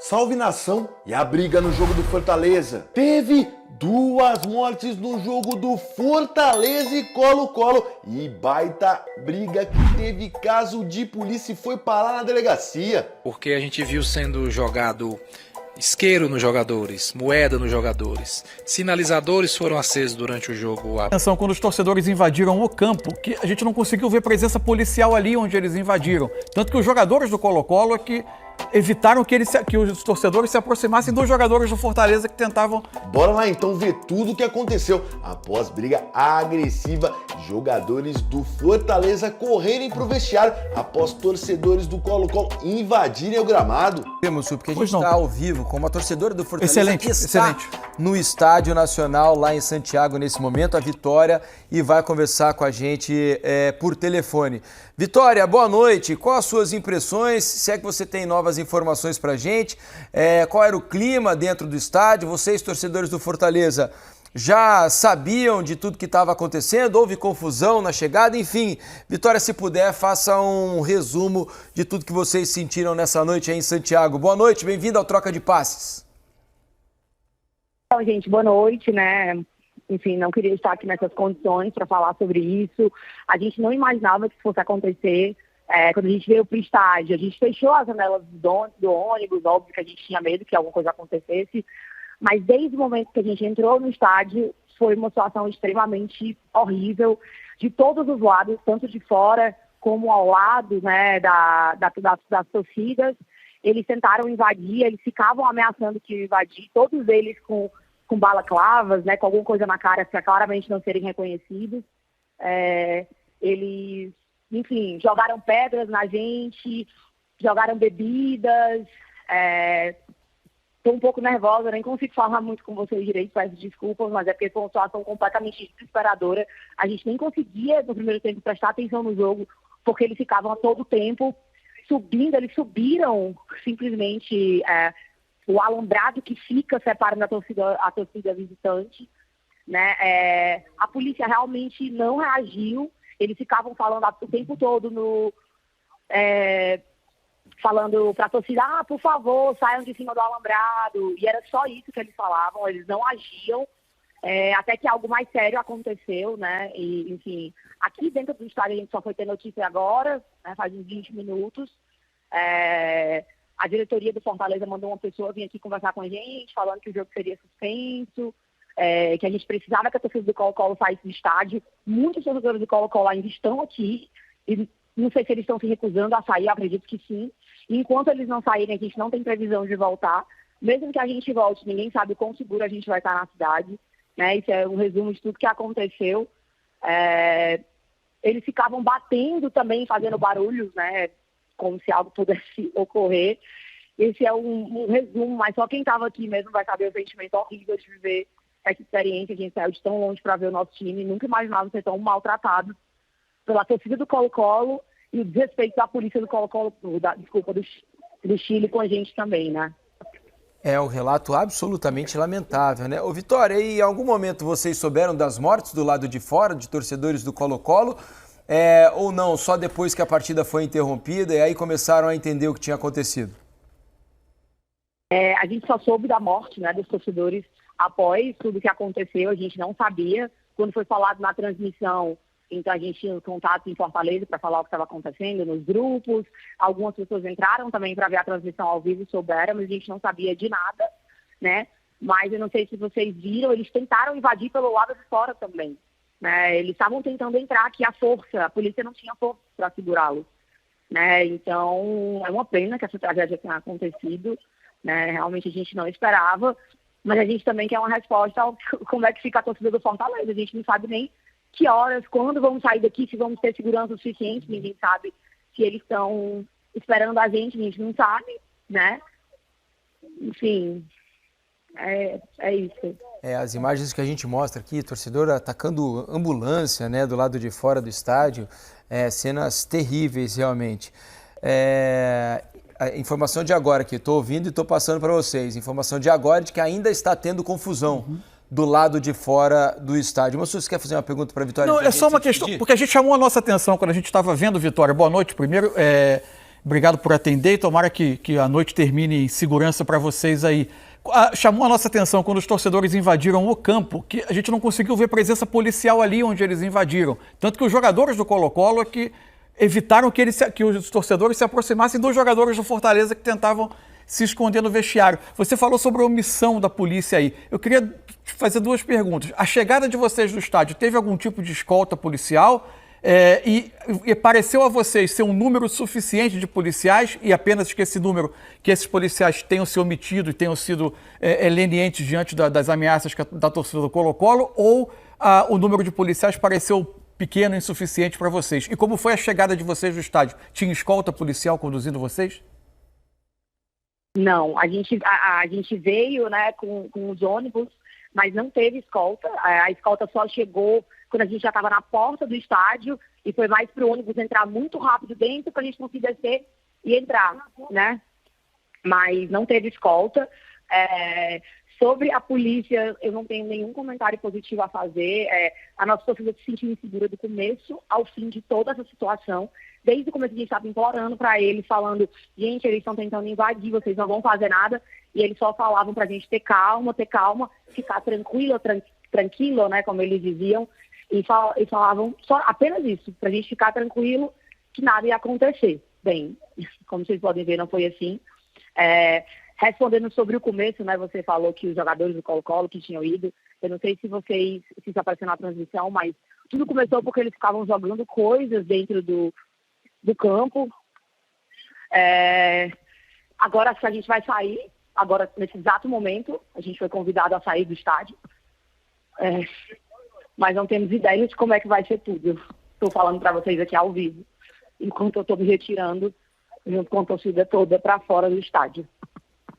Salve nação! E a briga no jogo do Fortaleza? Teve duas mortes no jogo do Fortaleza e Colo-Colo. E baita briga que teve caso de polícia e foi parar na delegacia. Porque a gente viu sendo jogado isqueiro nos jogadores, moeda nos jogadores. Sinalizadores foram acesos durante o jogo. Atenção, quando os torcedores invadiram o campo, que a gente não conseguiu ver presença policial ali onde eles invadiram. Tanto que os jogadores do Colo-Colo é que evitaram que os torcedores se aproximassem dos jogadores do Fortaleza que tentavam... Bora lá então ver tudo o que aconteceu após briga agressiva. Jogadores do Fortaleza correrem pro vestiário após torcedores do Colo-Colo invadirem o gramado. Temos, porque a gente está ao vivo com uma torcedora do Fortaleza excelente, que está no Estádio Nacional lá em Santiago nesse momento, a Vitória, e vai conversar com a gente por telefone. Vitória, boa noite. Quais as suas impressões? Se é que você tem novas informações pra gente, qual era o clima dentro do estádio? Vocês, torcedores do Fortaleza, já sabiam de tudo que estava acontecendo? Houve confusão na chegada? Enfim, Vitória, se puder, faça um resumo de tudo que vocês sentiram nessa noite aí em Santiago. Boa noite, bem-vindo ao Troca de Passes. Então, gente, boa noite, né? Enfim, não queria estar aqui nessas condições para falar sobre isso. A gente não imaginava que isso fosse acontecer. Quando a gente veio para o estádio, a gente fechou as janelas do ônibus, óbvio que a gente tinha medo que alguma coisa acontecesse, mas desde o momento que a gente entrou no estádio, foi uma situação extremamente horrível, de todos os lados, tanto de fora como ao lado, né, das torcidas. Eles tentaram invadir, eles ficavam ameaçando que iam invadir, todos eles com balaclavas, né, com alguma coisa na cara para claramente não serem reconhecidos. Eles, enfim, jogaram pedras na gente, jogaram bebidas. Estou um pouco nervosa, nem consigo falar muito com vocês direito, peço desculpas, mas é porque foi uma situação completamente desesperadora. A gente nem conseguia, no primeiro tempo, prestar atenção no jogo, porque eles ficavam a todo tempo subindo, eles subiram simplesmente o alambrado que fica separando a torcida visitante, né? A polícia realmente não reagiu, eles ficavam falando o tempo todo falando para a torcida, por favor, saiam de cima do alambrado, e era só isso que eles falavam, eles não agiam, até que algo mais sério aconteceu, né? E, enfim, aqui dentro do estádio a gente só foi ter notícia agora, né, faz uns 20 minutos. A diretoria do Fortaleza mandou uma pessoa vir aqui conversar com a gente, falando que o jogo seria suspenso, que a gente precisava que a torcida do Colo-Colo saísse do estádio. Muitos torcedores do Colo-Colo ainda estão aqui, e não sei se eles estão se recusando a sair, eu acredito que sim. E enquanto eles não saírem, a gente não tem previsão de voltar. Mesmo que a gente volte, ninguém sabe o quão seguro a gente vai estar na cidade, né? Isso é um resumo de tudo que aconteceu. Eles ficavam batendo também, fazendo barulhos, né? Como se algo pudesse ocorrer. Esse é um resumo, mas só quem estava aqui mesmo vai saber o sentimento horrível de viver essa experiência. A gente saiu de tão longe para ver o nosso time, nunca imaginava ser tão maltratado pela torcida do Colo-Colo e o desrespeito da polícia do Colo-Colo, do Chile com a gente também, né? É um relato absolutamente lamentável, né? Ô Vitória, e em algum momento vocês souberam das mortes do lado de fora, de torcedores do Colo-Colo? Ou não, só depois que a partida foi interrompida e aí começaram a entender o que tinha acontecido? A gente só soube da morte, né, dos torcedores após tudo que aconteceu, a gente não sabia. Quando foi falado na transmissão, então a gente tinha contato em Fortaleza para falar o que estava acontecendo nos grupos. Algumas pessoas entraram também para ver a transmissão ao vivo e souberam, mas a gente não sabia de nada, né? Mas eu não sei se vocês viram, eles tentaram invadir pelo lado de fora também, né? Eles estavam tentando entrar aqui à força, a polícia não tinha força para segurá-los, né? Então é uma pena que essa tragédia tenha acontecido, né? Realmente a gente não esperava, mas a gente também quer uma resposta ao como é que fica a torcida do Fortaleza. A gente não sabe nem que horas, quando vamos sair daqui, se vamos ter segurança suficiente, ninguém sabe. Se eles estão esperando a gente não sabe, né? Enfim, é isso. As imagens que a gente mostra aqui, torcedor atacando ambulância, né, do lado de fora do estádio, cenas terríveis realmente. A informação de agora que estou ouvindo e estou passando para vocês, informação de agora de que ainda está tendo confusão do lado de fora do estádio. Mas você quer fazer uma pergunta para a Vitória? Não, é só uma questão, porque a gente chamou a nossa atenção quando a gente estava vendo, Vitória, boa noite primeiro, Obrigado por atender e tomara que a noite termine em segurança para vocês aí. Chamou a nossa atenção quando os torcedores invadiram o campo, que a gente não conseguiu ver presença policial ali onde eles invadiram. Tanto que os jogadores do Colo-Colo é que evitaram que os torcedores se aproximassem dos jogadores do Fortaleza que tentavam se esconder no vestiário. Você falou sobre a omissão da polícia aí. Eu queria te fazer duas perguntas. A chegada de vocês no estádio teve algum tipo de escolta policial? E pareceu a vocês ser um número suficiente de policiais e apenas que esse número, que esses policiais tenham se omitido e tenham sido lenientes diante das ameaças da torcida do Colo-Colo, ou o número de policiais pareceu pequeno e insuficiente para vocês? E como foi a chegada de vocês no estádio? Tinha escolta policial conduzindo vocês? Não, a gente veio, né, com os ônibus, mas não teve escolta. A escolta só chegou quando a gente já estava na porta do estádio e foi mais para o ônibus entrar muito rápido dentro para a gente conseguir descer e entrar, né? Mas não teve escolta. Sobre a polícia, eu não tenho nenhum comentário positivo a fazer. A nossa torcida se sentiu insegura do começo ao fim de toda essa situação. Desde o começo a gente estava implorando para eles, falando, gente, eles estão tentando invadir, vocês não vão fazer nada. E eles só falavam para a gente ter calma, ficar tranquilo, né, como eles diziam. E falavam só apenas isso, para a gente ficar tranquilo, que nada ia acontecer. Bem, como vocês podem ver, não foi assim. Respondendo sobre o começo, né, você falou que os jogadores do Colo-Colo que tinham ido, eu não sei se isso apareceu na transmissão, mas tudo começou porque eles ficavam jogando coisas dentro do campo. Agora acho que a gente vai sair, agora nesse exato momento, a gente foi convidado a sair do estádio, mas não temos ideia de como é que vai ser tudo. Estou falando para vocês aqui ao vivo, enquanto eu estou me retirando junto com a torcida toda para fora do estádio.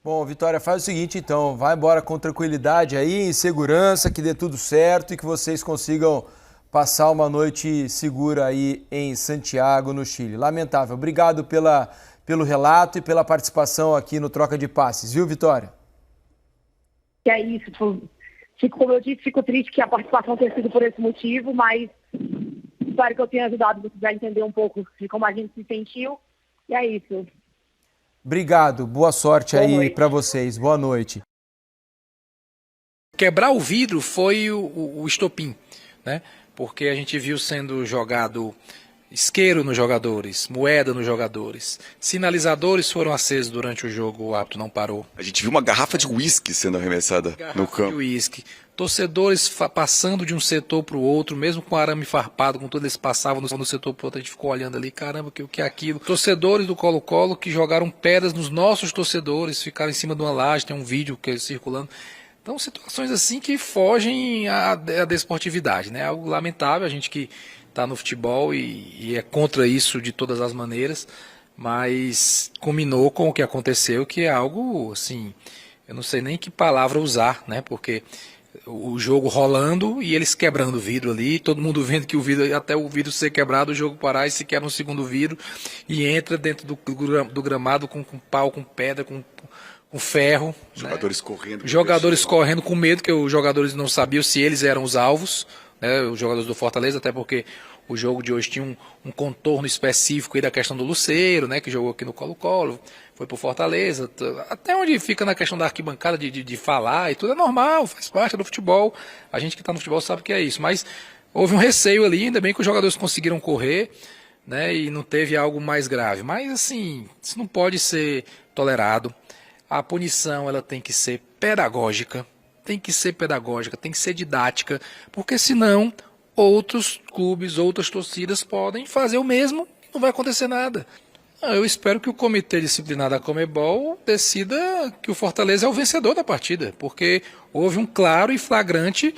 Bom, Vitória, faz o seguinte então, vai embora com tranquilidade aí, em segurança, que dê tudo certo e que vocês consigam passar uma noite segura aí em Santiago, no Chile. Lamentável. Obrigado pelo relato e pela participação aqui no Troca de Passes, viu, Vitória? É isso. Como eu disse, fico triste que a participação tenha sido por esse motivo, mas espero que eu tenha ajudado vocês a entender um pouco de como a gente se sentiu. E é isso. Obrigado. Boa sorte aí para vocês. Boa noite. Quebrar o vidro foi o estopim, né? Porque a gente viu sendo jogado isqueiro nos jogadores, moeda nos jogadores, sinalizadores foram acesos durante o jogo, o árbitro não parou. A gente viu uma garrafa de uísque sendo arremessada no campo. De uísque. Torcedores passando de um setor para o outro, mesmo com arame farpado, com tudo eles passavam no setor para o outro, a gente ficou olhando ali, caramba, o que é aquilo? Torcedores do Colo-Colo que jogaram pedras nos nossos torcedores, ficaram em cima de uma laje, tem um vídeo que é circulando. Então, situações assim que fogem à desportividade, né? Algo lamentável, a gente que está no futebol e é contra isso de todas as maneiras, mas combinou com o que aconteceu, que é algo, assim, eu não sei nem que palavra usar, né? Porque o jogo rolando e eles quebrando o vidro ali, todo mundo vendo que o vidro, até o vidro ser quebrado, o jogo parar e se quebra um segundo vidro e entra dentro do gramado com pau, com pedra, com ferro. Jogadores, né? Jogadores correndo com medo, que os jogadores não sabiam se eles eram os alvos, né? Os jogadores do Fortaleza, até porque o jogo de hoje tinha um contorno específico aí da questão do Lucero, né? Que jogou aqui no Colo-Colo, foi pro Fortaleza, até onde fica na questão da arquibancada de falar e tudo é normal, faz parte do futebol, a gente que está no futebol sabe que é isso, mas houve um receio ali, ainda bem que os jogadores conseguiram correr, né? E não teve algo mais grave, mas assim, isso não pode ser tolerado. A punição ela tem que ser pedagógica, tem que ser didática, porque senão outros clubes, outras torcidas podem fazer o mesmo e não vai acontecer nada. Eu espero que o Comitê Disciplinar da Conmebol decida que o Fortaleza é o vencedor da partida, porque houve um claro e flagrante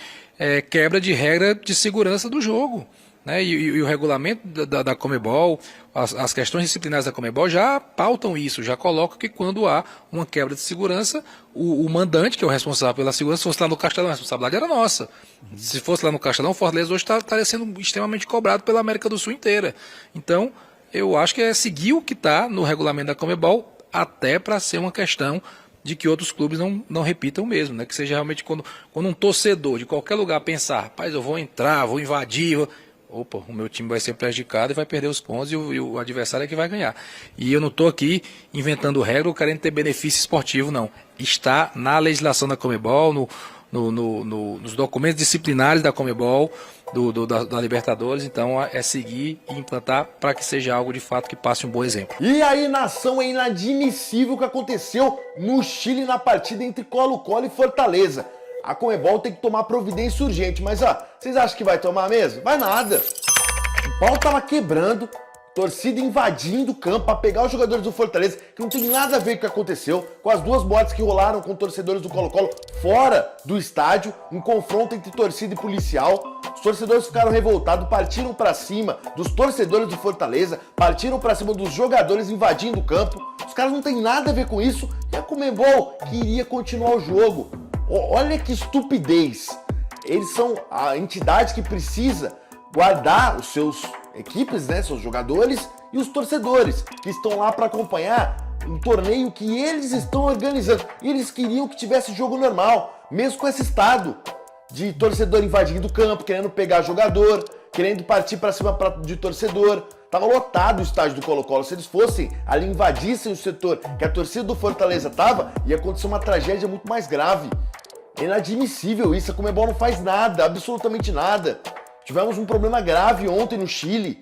quebra de regra de segurança do jogo. Né? E o regulamento da Conmebol, as questões disciplinares da Conmebol já pautam isso, já colocam que quando há uma quebra de segurança, o mandante, que é o responsável pela segurança, se fosse lá no Castelão, a responsabilidade era nossa. Se fosse lá no Castelão, o Fortaleza hoje estaria sendo extremamente cobrado pela América do Sul inteira. Então, eu acho que é seguir o que está no regulamento da Conmebol, até para ser uma questão de que outros clubes não repitam mesmo, né? Que seja realmente quando um torcedor de qualquer lugar pensar, rapaz, eu vou entrar, vou invadir, opa, o meu time vai ser prejudicado e vai perder os pontos e o adversário é que vai ganhar. E eu não estou aqui inventando regra ou querendo ter benefício esportivo, não. Está na legislação da Conmebol, nos documentos disciplinares da Conmebol, da Libertadores, então é seguir e implantar para que seja algo de fato que passe um bom exemplo. E aí, nação, é inadmissível o que aconteceu no Chile na partida entre Colo-Colo e Fortaleza. A Conmebol tem que tomar providência urgente, mas vocês acham que vai tomar mesmo? Vai nada. O pau tava quebrando, torcida invadindo o campo para pegar os jogadores do Fortaleza, que não tem nada a ver com o que aconteceu, com as duas mortes que rolaram com torcedores do Colo-Colo fora do estádio, um confronto entre torcida e policial. Os torcedores ficaram revoltados, partiram para cima dos torcedores do Fortaleza, partiram para cima dos jogadores invadindo o campo. Os caras não tem nada a ver com isso e a Conmebol queria continuar o jogo. Olha que estupidez. Eles são a entidade que precisa guardar os seus equipes, né, seus jogadores e os torcedores que estão lá para acompanhar um torneio que eles estão organizando. E eles queriam que tivesse jogo normal, mesmo com esse estado de torcedor invadindo o campo, querendo pegar jogador, querendo partir para cima de torcedor. Tava lotado o estádio do Colo-Colo. Se eles fossem ali, invadissem o setor que a torcida do Fortaleza tava, ia acontecer uma tragédia muito mais grave. É inadmissível isso, a Conmebol não faz nada, absolutamente nada. Tivemos um problema grave ontem no Chile.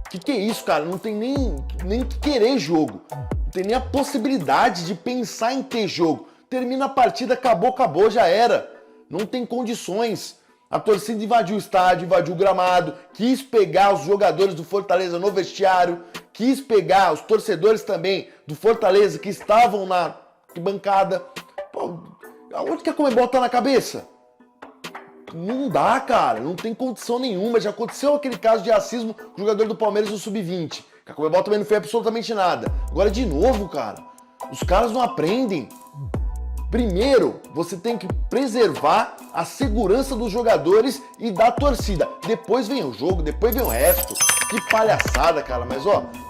Que é isso, cara? Não tem nem que querer jogo. Não tem nem a possibilidade de pensar em ter jogo. Termina a partida, acabou, já era. Não tem condições. A torcida invadiu o estádio, invadiu o gramado, quis pegar os jogadores do Fortaleza no vestiário, quis pegar os torcedores também do Fortaleza que estavam na bancada. Pô, aonde que a Conmebol tá na cabeça? Não dá, cara. Não tem condição nenhuma. Já aconteceu aquele caso de racismo com o jogador do Palmeiras no Sub-20. A Conmebol também não fez absolutamente nada. Agora, de novo, cara, os caras não aprendem. Primeiro, você tem que preservar a segurança dos jogadores e da torcida. Depois vem o jogo, depois vem o resto. Que palhaçada, cara. Mas,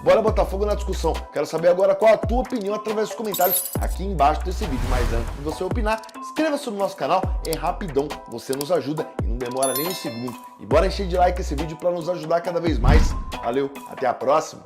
bora botar fogo na discussão. Quero saber agora qual a tua opinião através dos comentários aqui embaixo desse vídeo. Mas antes de você opinar, inscreva-se no nosso canal. É rapidão, você nos ajuda e não demora nem um segundo. E bora encher de like esse vídeo para nos ajudar cada vez mais. Valeu, até a próxima.